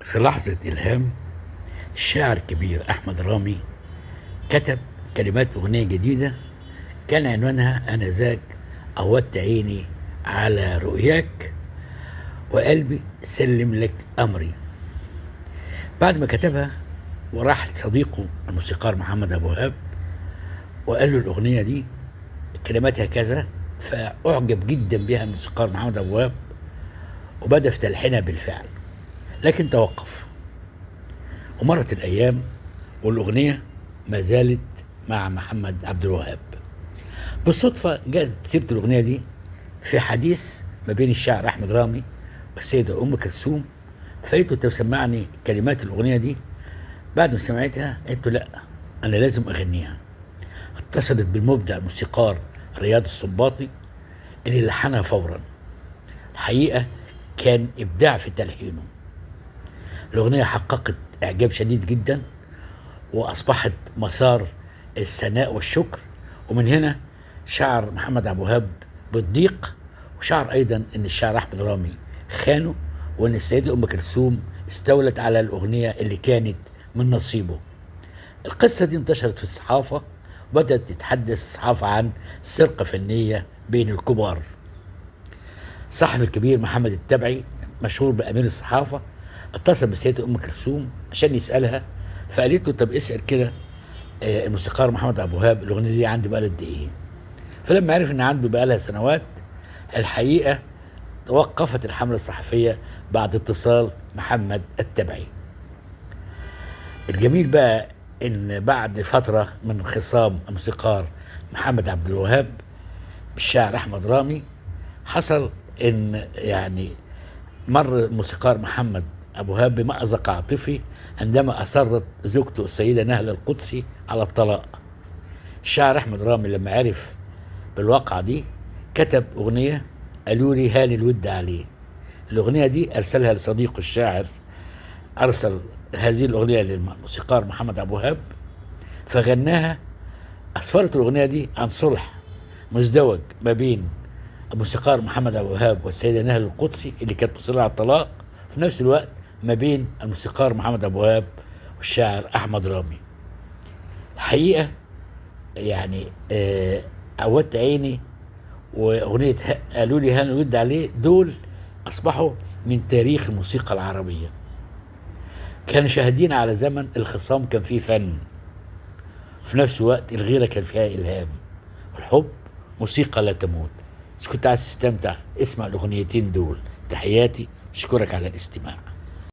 في لحظة إلهام، الشاعر الكبير أحمد رامي كتب كلمات أغنية جديدة كان عنوانها آنذاك عودت عيني على رؤياك وقلبي سلم لك أمري. بعد ما كتبها وراح لصديقه الموسيقار محمد أبو وهاب وقال له الأغنية دي كلماتها كذا، فأعجب جدا بها الموسيقار محمد أبو وهاب وبدأ في تلحينها بالفعل، لكن توقف. ومرت الأيام والأغنية ما زالت مع محمد عبد الوهاب. بالصدفة جاءت سيرة الأغنية دي في حديث ما بين الشاعر أحمد رامي والسيدة أم كلثوم، فقلت أنت مسمعني كلمات الأغنية دي. بعد ما سمعتها قلت لا، أنا لازم أغنيها. اتصلت بالمبدع الموسيقار رياض السنباطي اللي لحنها فورا. الحقيقة كان إبداع في تلحينه. الأغنية حققت إعجاب شديد جدا وأصبحت مثار الثناء والشكر، ومن هنا شعر محمد عبد الوهاب بالضيق، وشعر أيضا أن الشاعر أحمد رامي خانه، وأن السيدة أم كلثوم استولت على الأغنية اللي كانت من نصيبه. القصة دي انتشرت في الصحافة وبدأت تتحدث الصحافة عن سرقة فنية بين الكبار. الصحفي الكبير محمد التبعي مشهور بأمير الصحافة اتصل بالسيدة أم كلثوم عشان يسألها، فقالت له طب اسأل كده الموسيقار محمد عبد الوهاب الأغنية دي عنده بقى قد إيه؟ فلما عرف إن عنده بقى لها سنوات، الحقيقة توقفت الحملة الصحفية بعد اتصال محمد التبعي. الجميل بقى إن بعد فترة من خصام الموسيقار محمد عبد الوهاب بالشاعر أحمد رامي، حصل إن يعني مر الموسيقار محمد أبو وهاب بمأزق عاطفي عندما أصرت زوجته السيدة نهلة القدسي على الطلاق. الشاعر أحمد رامي لما عرف بالواقعة دي كتب أغنية قالوا لي هاني الود عليه. الأغنية دي أرسلها لصديقه الشاعر، أرسل هذه الأغنية للموسيقار محمد أبو وهاب فغناها. أسفرت الأغنية دي عن صلح مزدوج ما بين الموسيقار محمد أبو وهاب والسيدة نهلة القدسي اللي كانت مصرة على الطلاق، في نفس الوقت ما بين الموسيقار محمد أبو وهاب والشاعر أحمد رامي. الحقيقة يعني عودت عيني وأغنية قالوا لي هاني الود عليه دول أصبحوا من تاريخ الموسيقى العربية. كانوا شاهدين على زمن الخصام كان فيه فن، وفي نفس الوقت الغيرة كان فيها إلهام، والحب موسيقى لا تموت. إذا كنت عايز تستمتع اسمع الأغنيتين دول. تحياتي، أشكرك على الاستماع.